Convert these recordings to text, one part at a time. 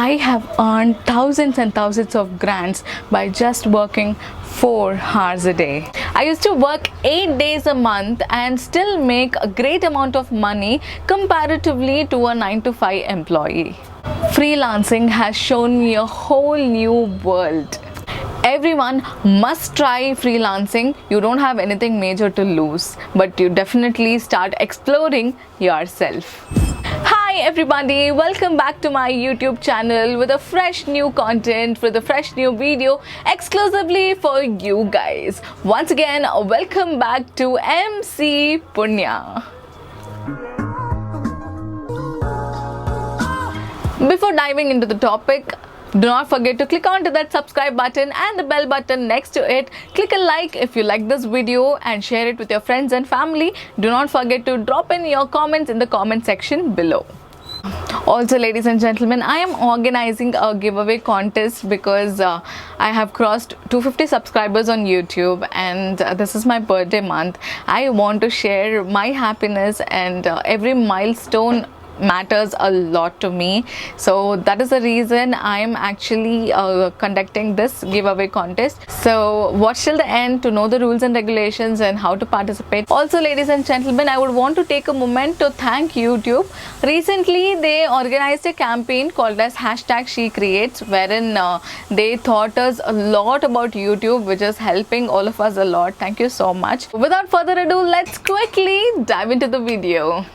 I have earned thousands and thousands of grants by just working 4 hours a day. I used to work 8 days a month and still make a great amount of money comparatively to a 9 to 5 employee. Freelancing has shown me a whole new world. Everyone must try freelancing. You don't have anything major to lose, but you definitely start exploring yourself. Hi everybody, welcome back to my YouTube channel with a fresh new content, with a fresh new video exclusively for you guys. Once again, welcome back to MC Punya. Before diving into the topic, do not forget to click onto that subscribe button and the bell button next to it. Click a like if you like this video and share it with your friends and family. Do not forget to drop in your comments in the comment section below. Also, ladies and gentlemen, I am organizing a giveaway contest because I have crossed 250 subscribers on YouTube and this is my birthday month. I want to share my happiness and every milestone matters a lot to me, so that is the reason I am actually conducting this giveaway contest. So watch till the end to know the rules and regulations and how to participate. Also, ladies and gentlemen, I would want to take a moment to thank YouTube. Recently they organized a campaign called as #SheCreates, wherein they taught us a lot about YouTube, which is helping all of us a lot. Thank you so much. Without further ado, let's quickly dive into the video.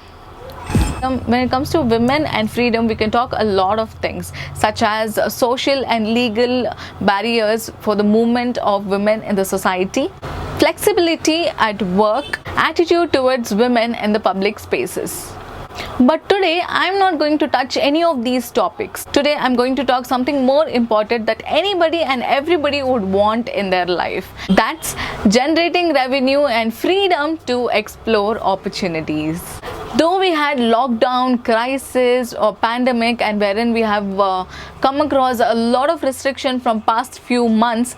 When it comes to women and freedom, we can talk a lot of things such as social and legal barriers for the movement of women in the society, flexibility at work, attitude towards women in the public spaces. But today I'm not going to touch any of these topics. Today I'm going to talk something more important that anybody and everybody would want in their life. That's generating revenue and freedom to explore opportunities. Though we had lockdown, crisis or pandemic, and wherein we have come across a lot of restriction from past few months,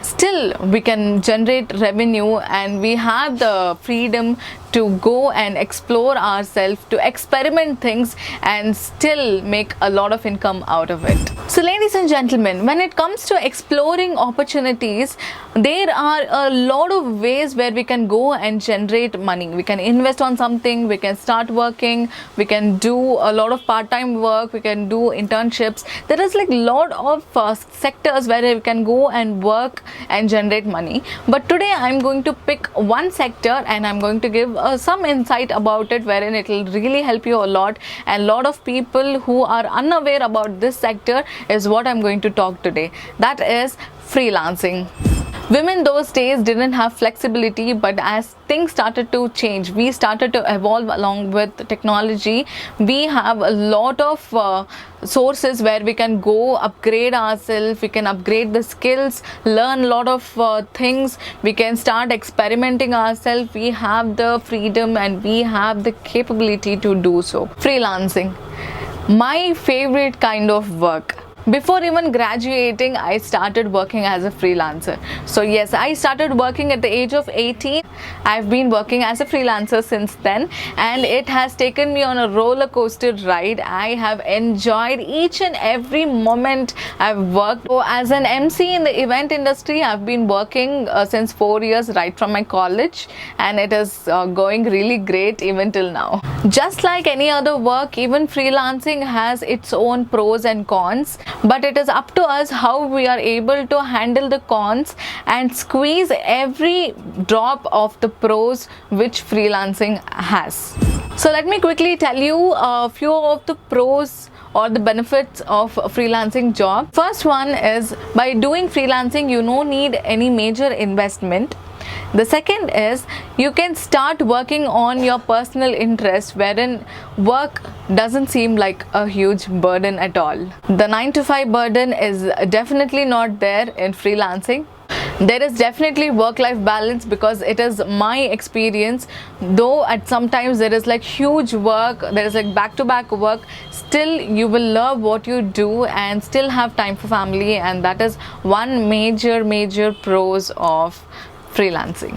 still we can generate revenue and we have the freedom to go and explore ourselves, to experiment things and still make a lot of income out of it. So ladies and gentlemen, when it comes to exploring opportunities, there are a lot of ways where we can go and generate money. We can invest on something, we can start working, we can do a lot of part-time work, we can do internships. There is like a lot of sectors where we can go and work and generate money. But today I'm going to pick one sector and I'm going to give some insight about it, wherein it will really help you a lot, and a lot of people who are unaware about this sector is what I'm going to talk today. That is freelancing. Women those days didn't have flexibility, but as things started to change, we started to evolve along with technology. We have a lot of sources where we can go upgrade ourselves, we can upgrade the skills, learn a lot of things, we can start experimenting ourselves. We have the freedom and we have the capability to do so. Freelancing, my favorite kind of work. Before even graduating, I started working as a freelancer. So yes, I started working at the age of 18. I've been working as a freelancer since then, and it has taken me on a roller coaster ride. I have enjoyed each and every moment I've worked. So as an MC in the event industry, I've been working since 4 years, right from my college, and it is going really great even till now. Just like any other work, even freelancing has its own pros and cons. But it is up to us how we are able to handle the cons and squeeze every drop of the pros which freelancing has. So let me quickly tell you a few of the pros or the benefits of a freelancing job. First one is, by doing freelancing you don't need any major investment. The second is, you can start working on your personal interest, wherein work doesn't seem like a huge burden at all. The 9 to 5 burden is definitely not there in freelancing. There is definitely work-life balance because it is my experience. Though at sometimes there is like huge work, there is like back-to-back work, still you will love what you do and still have time for family, and that is one major pros of freelancing.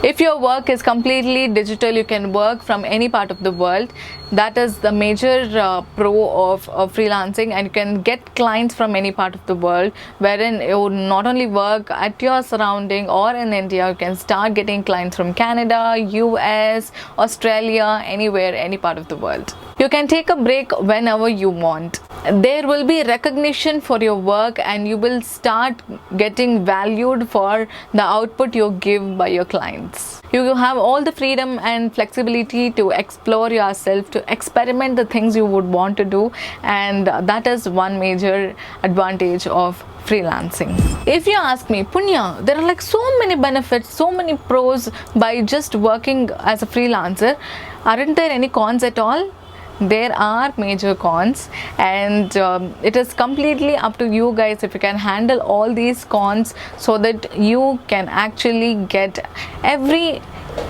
If your work is completely digital, you can work from any part of the world. That is the major pro of freelancing, and you can get clients from any part of the world, wherein you not only work at your surrounding or in India, you can start getting clients from Canada, US, Australia, anywhere, any part of the world. You can take a break whenever you want. There will be recognition for your work, and you will start getting valued for the output you give by your clients. You have all the freedom and flexibility to explore yourself, to experiment the things you would want to do, and that is one major advantage of freelancing. If you ask me, Punya, there are like so many benefits, so many pros by just working as a freelancer. Aren't there any cons at all? There are major cons, and it is completely up to you guys if you can handle all these cons so that you can actually get every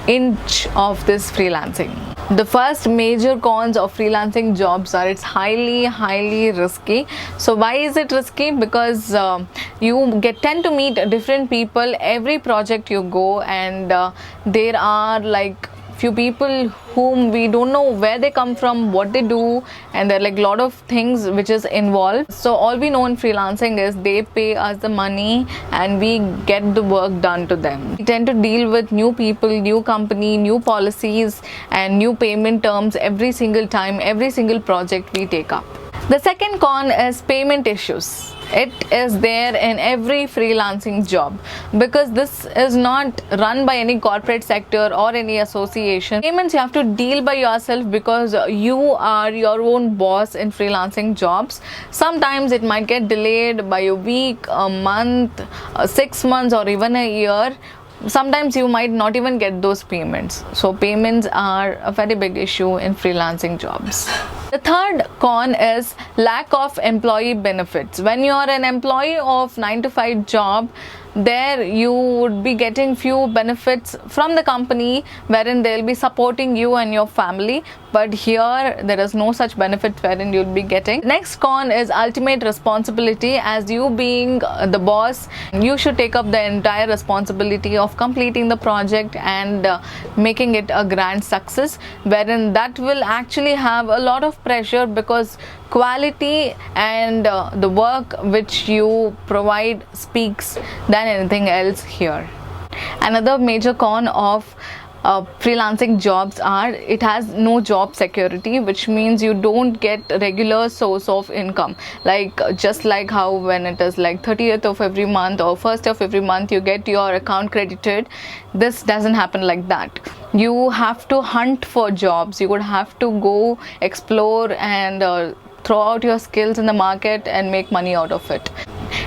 inch of this freelancing. The first major cons of freelancing jobs are it's highly risky. So why is it risky? Because you tend to meet different people every project you go, and there are like few people whom we don't know where they come from, what they do, and there are like a lot of things which is involved. So all we know in freelancing is they pay us the money and we get the work done to them. We tend to deal with new people, new company, new policies, and new payment terms every single time, every single project we take up. The second con is payment issues. It is there in every freelancing job, because this is not run by any corporate sector or any association. Payments you have to deal by yourself, because you are your own boss in freelancing jobs. Sometimes it might get delayed by a week, a month, 6 months, or even a year. Sometimes you might not even get those payments. So payments are a very big issue in freelancing jobs. The third con is lack of employee benefits. When you are an employee of 9 to 5 job, there you would be getting few benefits from the company, wherein they'll be supporting you and your family, but here there is no such benefit wherein you'll be getting. Next con is ultimate responsibility. As you being the boss, you should take up the entire responsibility of completing the project and making it a grand success, wherein that will actually have a lot of pressure, because quality and the work which you provide speaks than anything else here. Another major con of freelancing jobs are it has no job security, which means you don't get regular source of income, like just like how when it is like 30th of every month or 1st of every month you get your account credited. This doesn't happen like that. You have to hunt for jobs. You would have to go explore and throw out your skills in the market and make money out of it.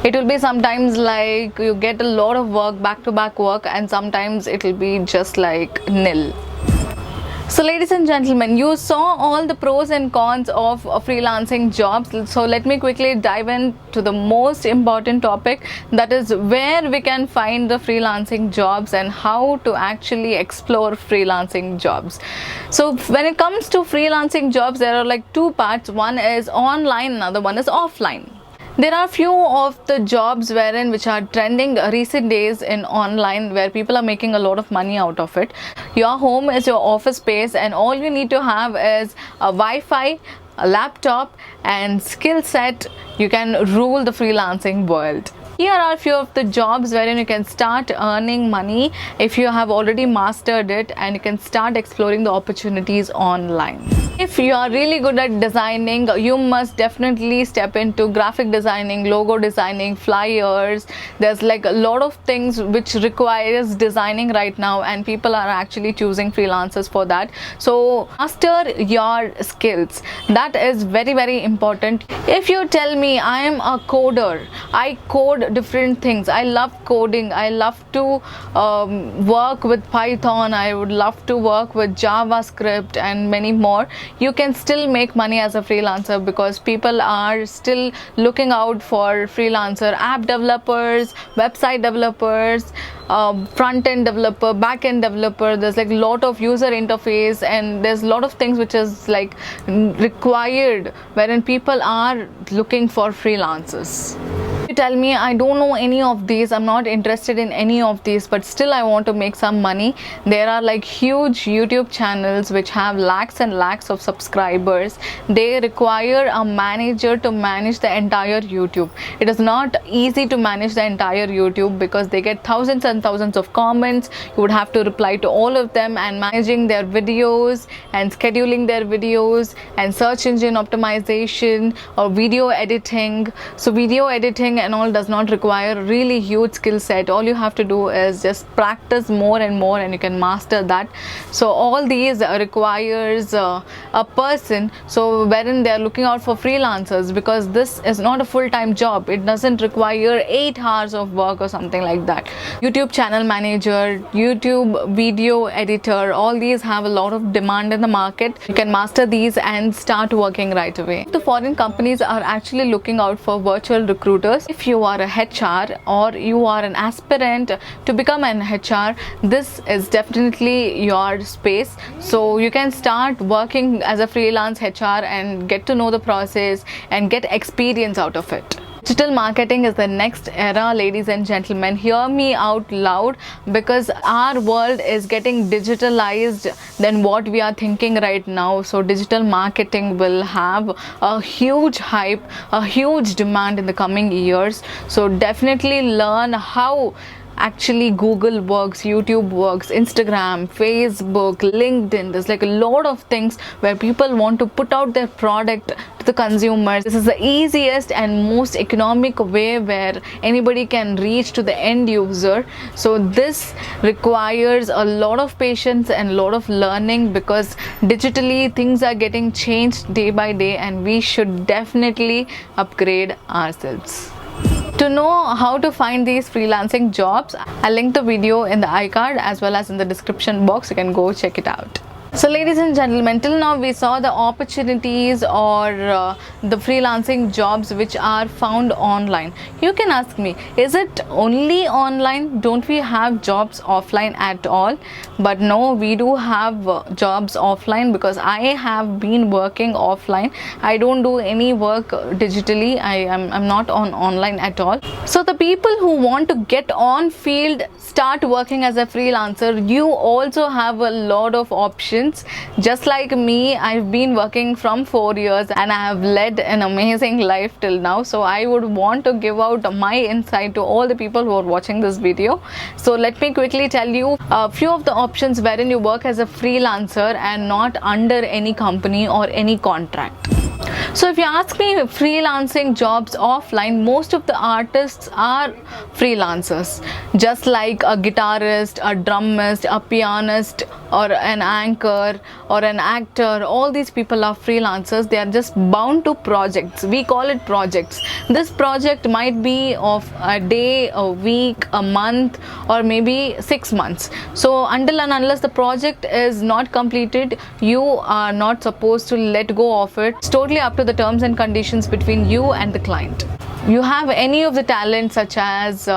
It will be sometimes like you get a lot of work, back-to-back work, and sometimes it will be just like nil. So ladies and gentlemen, you saw all the pros and cons of freelancing jobs. So let me quickly dive into the most important topic, that is where we can find the freelancing jobs and how to actually explore freelancing jobs. So when it comes to freelancing jobs, there are like two parts. One is online, another one is offline. There are few of the jobs which are trending recent days in online, where people are making a lot of money out of it. Your home is your office space, and all you need to have is a Wi-Fi, a laptop, and skill set. You can rule the freelancing world. Here are a few of the jobs wherein you can start earning money if you have already mastered it, and you can start exploring the opportunities online. If you are really good at designing, you must definitely step into graphic designing, logo designing, flyers. There's like a lot of things which requires designing right now, and people are actually choosing freelancers for that. So master your skills. That is very important. If you tell me I am a coder, I code different things, I love coding, I love to work with Python, I would love to work with JavaScript and many more, you can still make money as a freelancer, because people are still looking out for freelancer app developers, website developers, front-end developer, back-end developer. There's like a lot of user interface, and there's a lot of things which is like required wherein people are looking for freelancers. You tell me, I don't know any of these, I'm not interested in any of these, but still I want to make some money. There are like huge YouTube channels which have lakhs and lakhs of subscribers. They require a manager to manage the entire YouTube. It is not easy to manage the entire YouTube because they get thousands and thousands of comments. You would have to reply to all of them, and managing their videos and scheduling their videos and search engine optimization or video editing. So video editing and all does not require really huge skill set. All you have to do is just practice more and more and you can master that. So all these requires a person, so wherein they are looking out for freelancers, because this is not a full-time job. It doesn't require 8 hours of work or something like that. YouTube channel manager, YouTube video editor, all these have a lot of demand in the market. You can master these and start working right away. The foreign companies are actually looking out for virtual recruiters. If you are a HR or you are an aspirant to become an HR, this is definitely your space. So you can start working as a freelance HR and get to know the process and get experience out of it. Digital marketing is the next era, ladies and gentlemen. Hear me out loud, because our world is getting digitalized than what we are thinking right now. So digital marketing will have a huge hype, a huge demand in the coming years. So definitely learn how actually Google works, YouTube works, Instagram, Facebook, LinkedIn. There's like a lot of things where people want to put out their product to the consumers. This is the easiest and most economic way where anybody can reach to the end user. So this requires a lot of patience and a lot of learning, because digitally things are getting changed day by day and we should definitely upgrade ourselves. To know how to find these freelancing jobs, I'll link the video in the iCard as well as in the description box. You can go check it out. So ladies and gentlemen, till now we saw the opportunities or the freelancing jobs which are found online. You can ask me, is it only online? Don't we have jobs offline at all? But no, we do have jobs offline, because I have been working offline. I don't do any work digitally. I'm not on online at all. So the people who want to get on field, start working as a freelancer, you also have a lot of options. Just like me, I've been working from 4 years and I have led an amazing life till now. So I would want to give out my insight to all the people who are watching this video. So let me quickly tell you a few of the options wherein you work as a freelancer and not under any company or any contract. So if you ask me, freelancing jobs offline, most of the artists are freelancers. Just like a guitarist, a drummist, a pianist, or an anchor or an actor, all these people are freelancers. They are just bound to projects. We call it projects. This project might be of a day, a week, a month, or maybe 6 months. So until and unless the project is not completed, you are not supposed to let go of it. It's totally up to the terms and conditions between you and the client. You have any of the talents, such as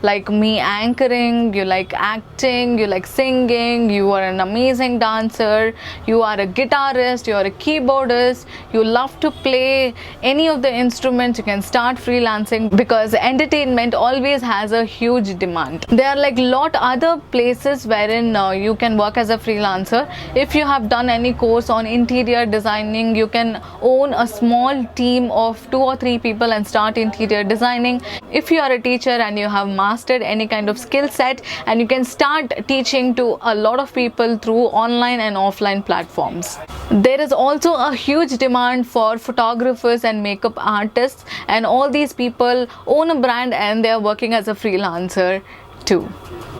like me, anchoring, you like acting, you like singing, you are an amazing dancer, you are a guitarist, you are a keyboardist, you love to play any of the instruments, you can start freelancing, because entertainment always has a huge demand. There are like lot other places wherein you can work as a freelancer. If you have done any course on interior designing, you can own a small team of 2 or 3 people and start interior designing. If you are a teacher and you have mastered any kind of skill set, and you can start teaching to a lot of people through online and offline platforms. There is also a huge demand for photographers and makeup artists, and all these people own a brand and they are working as a freelancer too.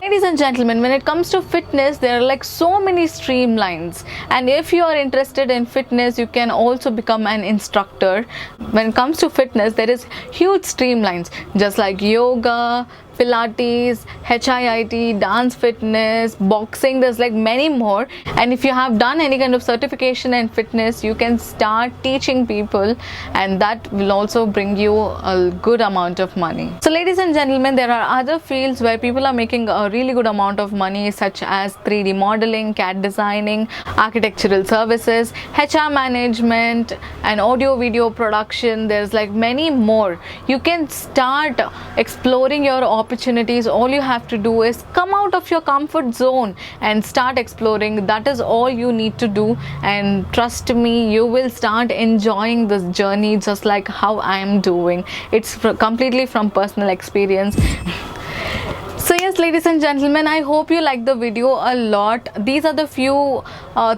Ladies and gentlemen, when it comes to fitness, there are like so many streamlines, and if you are interested in fitness, you can also become an instructor. When it comes to fitness, there is huge streamlines, just like yoga, Pilates, HIIT, dance fitness, boxing. There's like many more. And if you have done any kind of certification in fitness, you can start teaching people, and that will also bring you a good amount of money. So ladies and gentlemen, there are other fields where people are making a really good amount of money, such as 3D modeling, CAD designing, architectural services, HR management, and audio video production. There's like many more. You can start exploring your opportunities. All you have to do is come out of your comfort zone and start exploring. That is all you need to do, and trust me, you will start enjoying this journey just like how I am doing. It's completely from personal experience. So yes, ladies and gentlemen, I hope you liked the video a lot. These are the few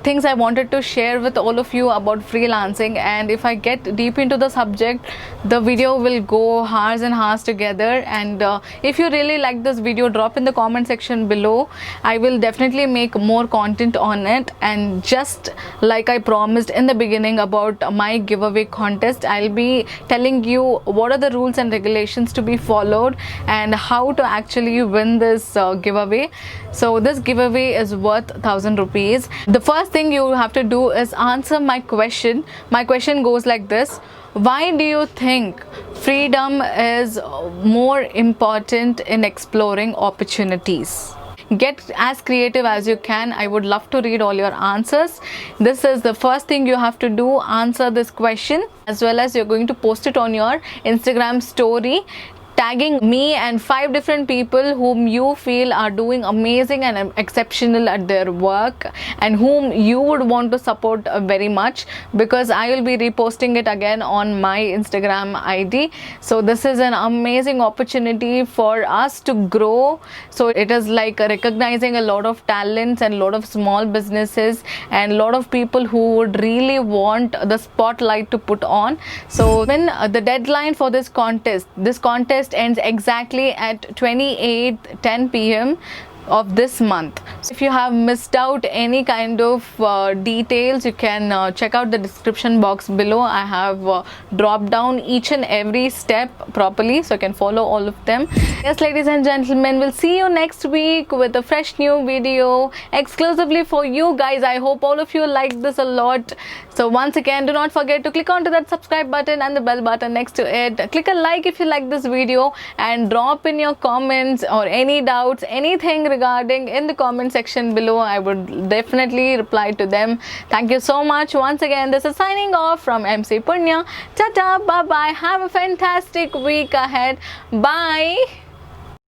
things I wanted to share with all of you about freelancing, and if I get deep into the subject, the video will go hours and hours together. And if you really like this video, drop in the comment section below. I will definitely make more content on it. And just like I promised in the beginning about my giveaway contest, I'll be telling you what are the rules and regulations to be followed and how to actually win this giveaway. So this giveaway is worth 1,000 rupees. The first thing you have to do is answer my question. My question goes like this: why do you think freedom is more important in exploring opportunities? Get as creative as you can. I would love to read all your answers. This is the first thing you have to do: answer this question, as well as you're going to post it on your Instagram story, tagging me and 5 different people whom you feel are doing amazing and exceptional at their work, and whom you would want to support very much, because I will be reposting it again on my Instagram ID. So this is an amazing opportunity for us to grow. So it is like recognizing a lot of talents and a lot of small businesses and a lot of people who would really want the spotlight to put on. So when the deadline for this contest ends exactly at 28:10 p.m. of this month. So if you have missed out any kind of details, you can check out the description box below. I have dropped down each and every step properly, so you can follow all of them. Yes, ladies and gentlemen, we'll see you next week with a fresh new video exclusively for you guys. I hope all of you liked this a lot. So once again, do not forget to click onto that subscribe button and the bell button next to it. Click a like if you like this video, and drop in your comments or any doubts, anything regarding in the comment section below. I would definitely reply to them. Thank you so much. Once again, this is signing off from MC Punya. Tata, bye bye. Have a fantastic week ahead. Bye.